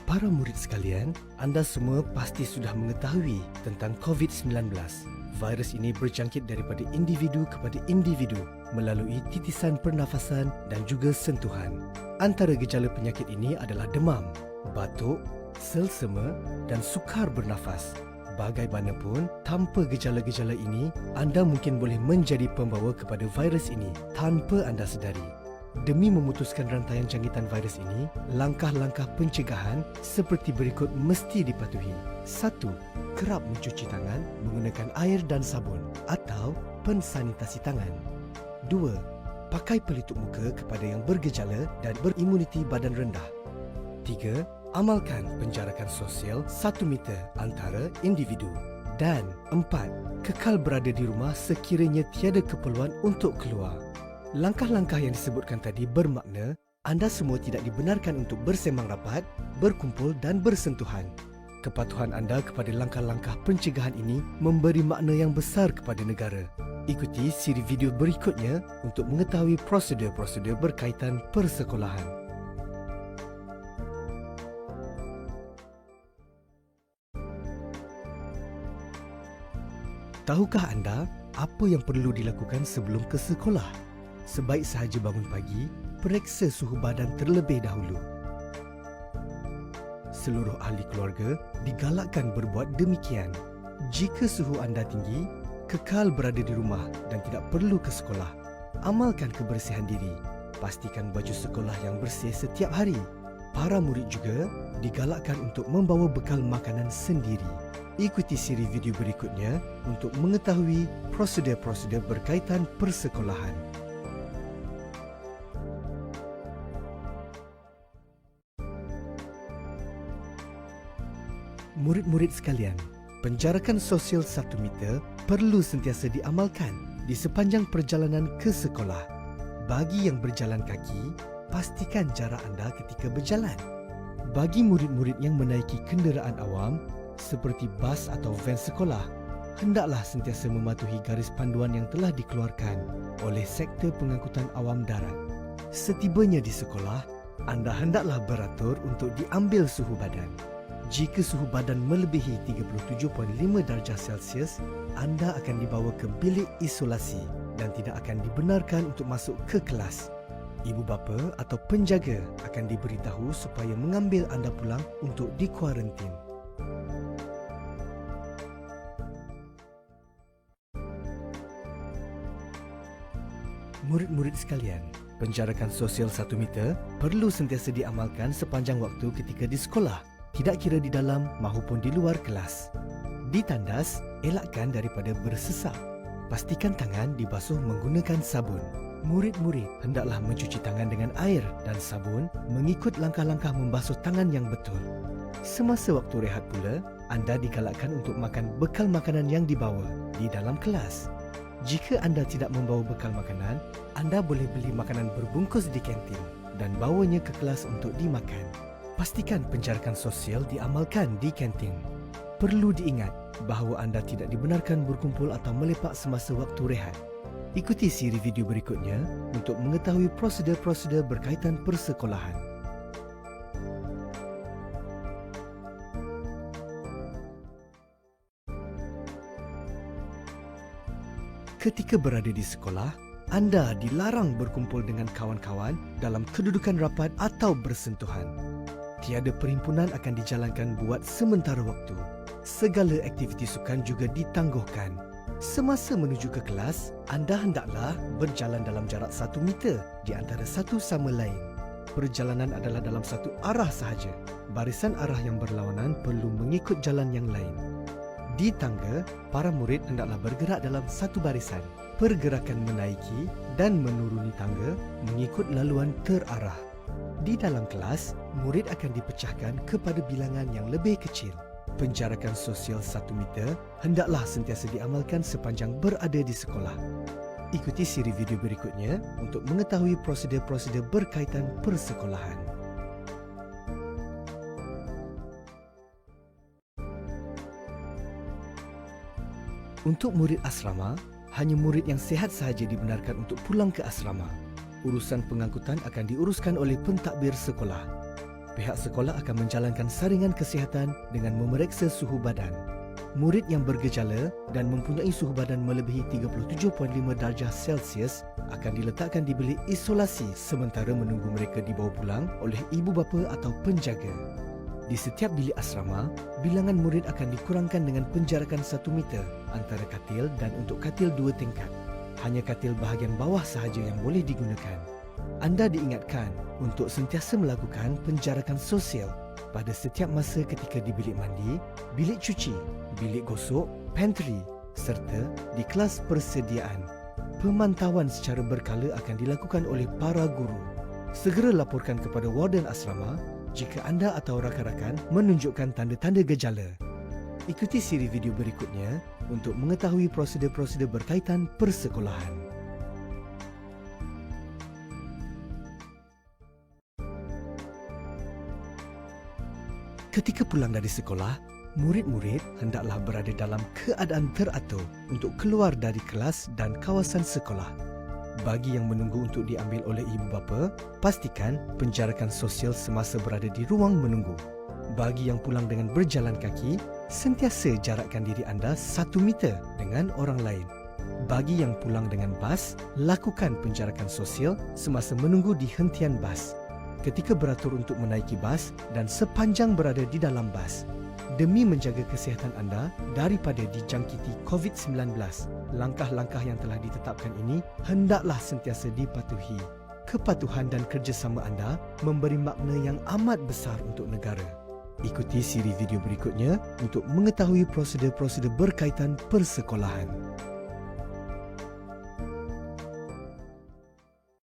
Para murid sekalian, anda semua pasti sudah mengetahui tentang COVID-19. Virus ini berjangkit daripada individu kepada individu melalui titisan pernafasan dan juga sentuhan. Antara gejala penyakit ini adalah demam, batuk, selsema dan sukar bernafas. Bagaimanapun, tanpa gejala-gejala ini, anda mungkin boleh menjadi pembawa kepada virus ini tanpa anda sedari. Demi memutuskan rantaian jangkitan virus ini, langkah-langkah pencegahan seperti berikut mesti dipatuhi. 1. Kerap mencuci tangan menggunakan air dan sabun atau pensanitasi tangan. 2. Pakai pelitup muka kepada yang bergejala dan berimuniti badan rendah. 3. Amalkan penjarakan sosial 1 meter antara individu. Dan 4. Kekal berada di rumah sekiranya tiada keperluan untuk keluar. Langkah-langkah yang disebutkan tadi bermakna anda semua tidak dibenarkan untuk bersembang rapat, berkumpul dan bersentuhan. Kepatuhan anda kepada langkah-langkah pencegahan ini memberi makna yang besar kepada negara. Ikuti siri video berikutnya untuk mengetahui prosedur-prosedur berkaitan persekolahan. Tahukah anda apa yang perlu dilakukan sebelum ke sekolah? Sebaik sahaja bangun pagi, periksa suhu badan terlebih dahulu. Seluruh ahli keluarga digalakkan berbuat demikian. Jika suhu anda tinggi, kekal berada di rumah dan tidak perlu ke sekolah. Amalkan kebersihan diri. Pastikan baju sekolah yang bersih setiap hari. Para murid juga digalakkan untuk membawa bekal makanan sendiri. Ikuti siri video berikutnya untuk mengetahui prosedur-prosedur berkaitan persekolahan. Murid-murid sekalian, penjarakan sosial 1 meter perlu sentiasa diamalkan di sepanjang perjalanan ke sekolah. Bagi yang berjalan kaki, pastikan jarak anda ketika berjalan. Bagi murid-murid yang menaiki kenderaan awam seperti bas atau van sekolah, hendaklah sentiasa mematuhi garis panduan yang telah dikeluarkan oleh sektor pengangkutan awam darat. Setibanya di sekolah, anda hendaklah beratur untuk diambil suhu badan. Jika suhu badan melebihi 37.5 darjah Celsius, anda akan dibawa ke bilik isolasi dan tidak akan dibenarkan untuk masuk ke kelas. Ibu bapa atau penjaga akan diberitahu supaya mengambil anda pulang untuk dikuarantin. Murid-murid sekalian, penjarakan sosial 1 meter perlu sentiasa diamalkan sepanjang waktu ketika di sekolah, tidak kira di dalam maupun di luar kelas. Di tandas, elakkan daripada bersesak. Pastikan tangan dibasuh menggunakan sabun. Murid-murid hendaklah mencuci tangan dengan air dan sabun mengikut langkah-langkah membasuh tangan yang betul. Semasa waktu rehat pula, anda digalakkan untuk makan bekal makanan yang dibawa di dalam kelas. Jika anda tidak membawa bekal makanan, anda boleh beli makanan berbungkus di kantin dan bawanya ke kelas untuk dimakan. Pastikan penjarakan sosial diamalkan di kantin. Perlu diingat bahawa anda tidak dibenarkan berkumpul atau melepak semasa waktu rehat. Ikuti siri video berikutnya untuk mengetahui prosedur-prosedur berkaitan persekolahan. Ketika berada di sekolah, anda dilarang berkumpul dengan kawan-kawan dalam kedudukan rapat atau bersentuhan. Tiada perhimpunan akan dijalankan buat sementara waktu. Segala aktiviti sukan juga ditangguhkan. Semasa menuju ke kelas, anda hendaklah berjalan dalam jarak 1 meter di antara satu sama lain. Perjalanan adalah dalam satu arah sahaja. Barisan arah yang berlawanan perlu mengikut jalan yang lain. Di tangga, para murid hendaklah bergerak dalam satu barisan. Pergerakan menaiki dan menuruni tangga mengikut laluan terarah. Di dalam kelas, murid akan dipecahkan kepada bilangan yang lebih kecil. Penjarakan sosial 1 meter hendaklah sentiasa diamalkan sepanjang berada di sekolah. Ikuti siri video berikutnya untuk mengetahui prosedur-prosedur berkaitan persekolahan. Untuk murid asrama, hanya murid yang sihat sahaja dibenarkan untuk pulang ke asrama. Urusan pengangkutan akan diuruskan oleh pentadbir sekolah. Pihak sekolah akan menjalankan saringan kesihatan dengan memeriksa suhu badan. Murid yang bergejala dan mempunyai suhu badan melebihi 37.5 darjah Celsius akan diletakkan di bilik isolasi sementara menunggu mereka dibawa pulang oleh ibu bapa atau penjaga. Di setiap bilik asrama, bilangan murid akan dikurangkan dengan penjarakan 1 meter antara katil dan untuk katil 2 tingkat. Hanya katil bahagian bawah sahaja yang boleh digunakan. Anda diingatkan untuk sentiasa melakukan penjarakan sosial pada setiap masa ketika di bilik mandi, bilik cuci, bilik gosok, pantry serta di kelas persediaan. Pemantauan secara berkala akan dilakukan oleh para guru. Segera laporkan kepada warden asrama jika anda atau rakan-rakan menunjukkan tanda-tanda gejala. Ikuti siri video berikutnya untuk mengetahui prosedur-prosedur berkaitan persekolahan. Ketika pulang dari sekolah, murid-murid hendaklah berada dalam keadaan teratur untuk keluar dari kelas dan kawasan sekolah. Bagi yang menunggu untuk diambil oleh ibu bapa, pastikan penjarakan sosial semasa berada di ruang menunggu. Bagi yang pulang dengan berjalan kaki, sentiasa jarakkan diri anda 1 meter dengan orang lain. Bagi yang pulang dengan bas, lakukan penjarakan sosial semasa menunggu di hentian bas, ketika beratur untuk menaiki bas dan sepanjang berada di dalam bas. Demi menjaga kesihatan anda daripada dijangkiti COVID-19, langkah-langkah yang telah ditetapkan ini hendaklah sentiasa dipatuhi. Kepatuhan dan kerjasama anda memberi makna yang amat besar untuk negara. Ikuti siri video berikutnya untuk mengetahui prosedur-prosedur berkaitan persekolahan.